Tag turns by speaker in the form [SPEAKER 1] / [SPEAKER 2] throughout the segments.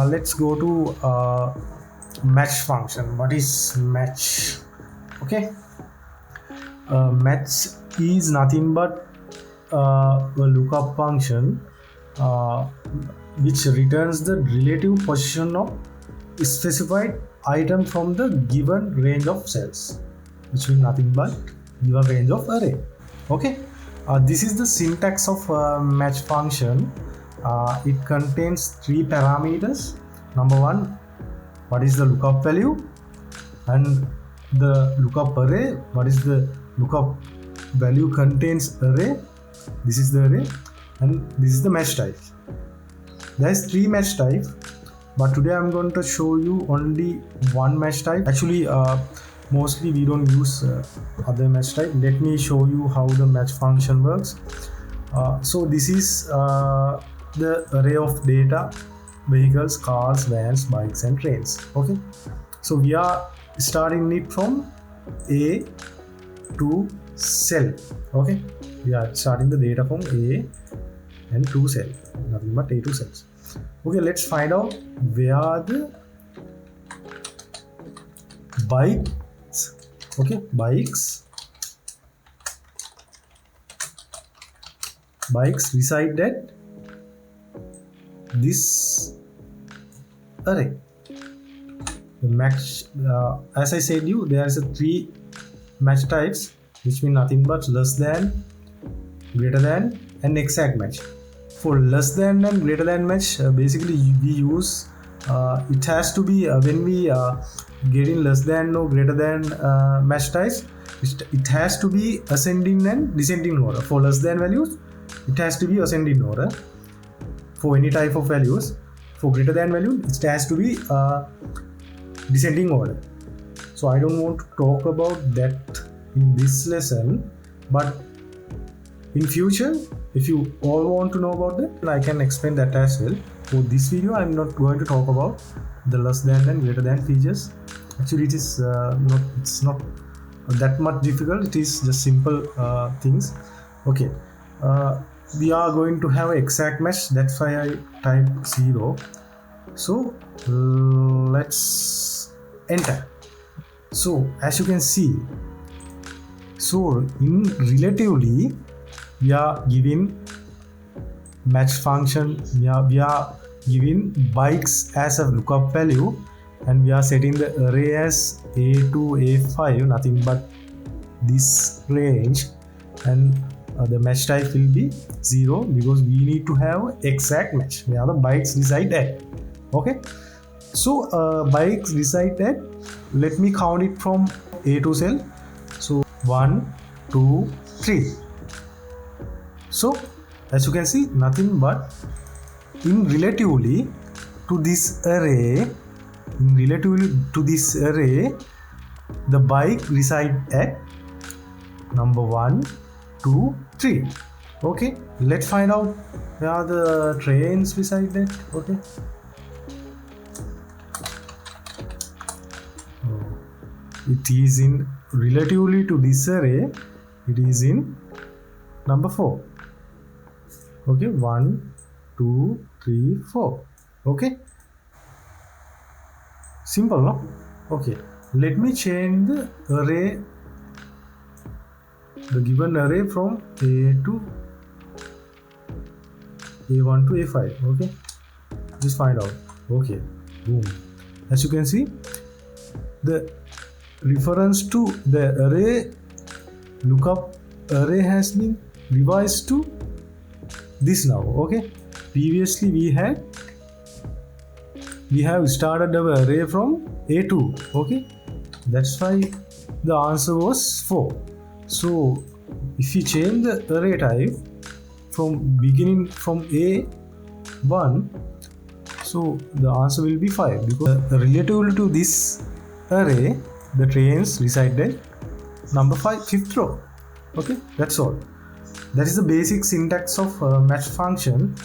[SPEAKER 1] let's go to match function. What is match? Okay, match is nothing but a lookup function which returns the relative position of specified item from the given range of cells, which means nothing but given range of array. Okay, this is the syntax of match function. It contains three parameters. Number one, what is the lookup value, and the lookup array. What is the lookup value contains array? This is the array, and this is the match type. There is three match type, but today I'm going to show you only one match type. Actually, mostly we don't use other match type. Let me show you how the match function works. So this is the array of data: vehicles, cars, vans, bikes, and trains. Okay, so we are starting it from A to cell. Okay, we are starting the data from A and to cell, nothing but A to cells. Okay, let's find out where the bikes. Okay, bikes reside at this array. The match, as I said you, there is a three match types, which mean nothing but less than, greater than, and exact match. For less than and greater than match, basically we use it has to be when we get in less than or greater than match types, it has to be ascending and descending order. For less than values, it has to be ascending order. For any type of values, for greater than value, it has to be descending order. So I don't want to talk about that in this lesson, but in future, if you all want to know about that, I can explain that as well. For this video, I'm not going to talk about the less than and greater than features. Actually, it is it's not that much difficult. It is just simple things. Okay, we are going to have an exact match. That's why I type 0. So let's enter. So as you can see, so in relatively, we are giving match function. We are giving bikes as a lookup value, and we are setting the array as A to A5, nothing but this range, and the match type will be 0 because we need to have exact match where the bikes reside at. Okay, so bikes reside at, let me count it from A to cell. So 1, 2, 3. So as you can see, nothing but in relatively to this array, the bike reside at number 1, 2, 3. Okay, let's find out where the trains reside at. Okay, it is in relatively to this array, it is in number 4. Okay, 1, 2, 3, 4. Okay, simple, no? Okay, let me change the array, the given array from A to A1 to A5. Okay, just find out. Okay, boom. As you can see, the reference to the array lookup array has been revised to this now. Okay, previously we have started our array from A2. Okay, that's why the answer was 4. So if you change the array type from beginning from A1, so the answer will be 5 because relative to this array, the trains reside at number 5th row. Okay, that's all. That is the basic syntax of match function.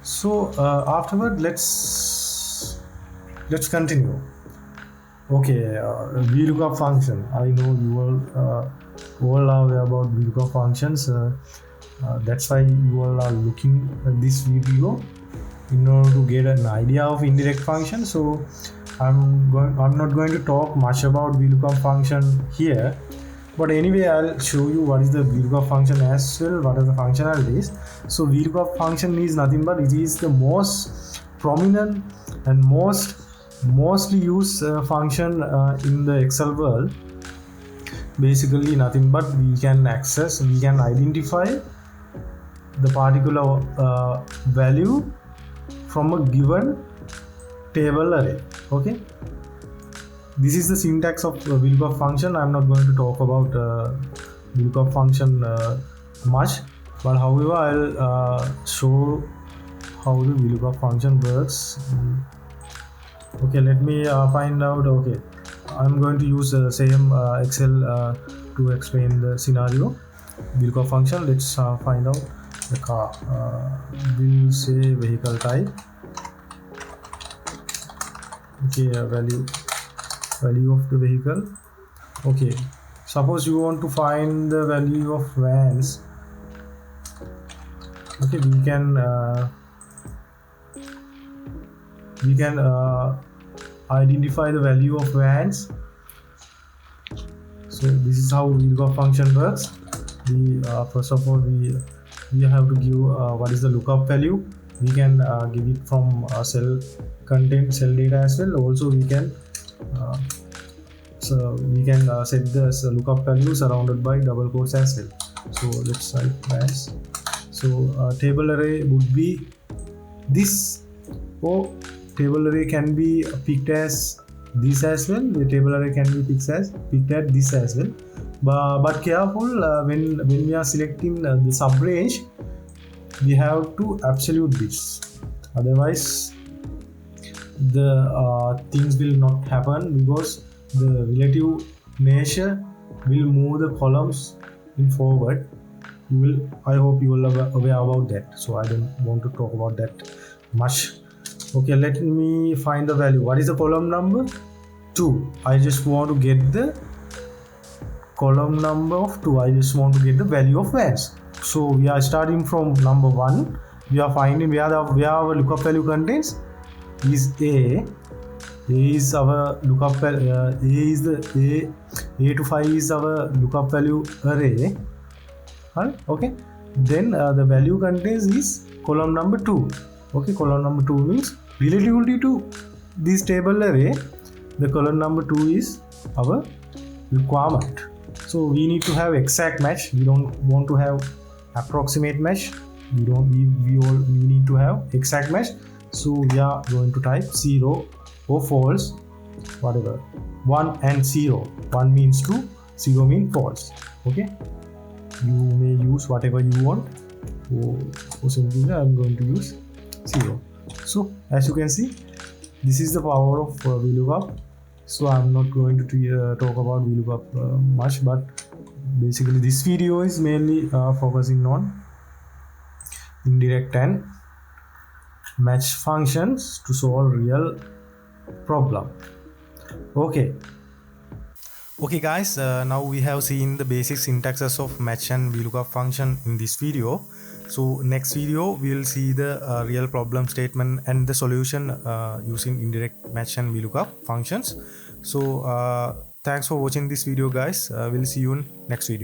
[SPEAKER 1] So afterward, let's continue. Okay, Vlookup function. I know you all are aware about Vlookup functions. That's why you all are looking at this video. in order to get an idea of indirect function. So I'm not going to talk much about Vlookup function here, but anyway I'll show you what is the Vlookup function as well, what are the functionalities. So Vlookup function is nothing but it is the most prominent and mostly used function in the Excel world. Basically nothing but we can identify the particular value from a given table array. Okay, this is the syntax of Vlookup function. I'm not going to talk about Vlookup function much, but however I'll show how the Vlookup function works. Okay, let me find out. Okay, I'm going to use the same Excel to explain the scenario. Vlookup function. Let's find out the car. We'll say vehicle type. Okay, value of the vehicle. Okay, suppose you want to find the value of vans. Okay, we can identify the value of vans. So this is how Vlookup function works. We first of all we have to give what is the lookup value. We can give it from cell data as well. Also we can set the lookup value surrounded by double quotes as well. So let's type as. So table array would be this, or table array can be picked as this as well. The table array can be picked at this as well. But careful when we are selecting the sub range, we have to absolute this. Otherwise, the things will not happen, because the relative nature will move the columns in forward. I hope you will aware about that. So I don't want to talk about that much. Okay, let me find the value. What is the column number? 2. I just want to get the column number of 2. I just want to get the value of vans. So we are starting from number 1. We are finding where our lookup value contains is A. A is our lookup value. A to 5 is our lookup value array. Okay. Then the value contains is column number 2. Okay, column number 2 means relatively to this table array, the column number 2 is our requirement. So we need to have exact match. We don't want to have approximate match. We need to have exact match. So we are going to type 0 or false, whatever. 1 and 0. 1 means true, 0 means false. Okay, you may use whatever you want. For simply I'm going to use 0. So as you can see, this is the power of Vlookup. So I'm not going to talk about Vlookup much, but basically this video is mainly focusing on indirect and match functions to solve real problem. Okay guys, now we have seen the basic syntaxes of match and Vlookup function in this video. So next video we will see the real problem statement and the solution using indirect match and Vlookup functions. So thanks for watching this video guys. We'll see you in next video.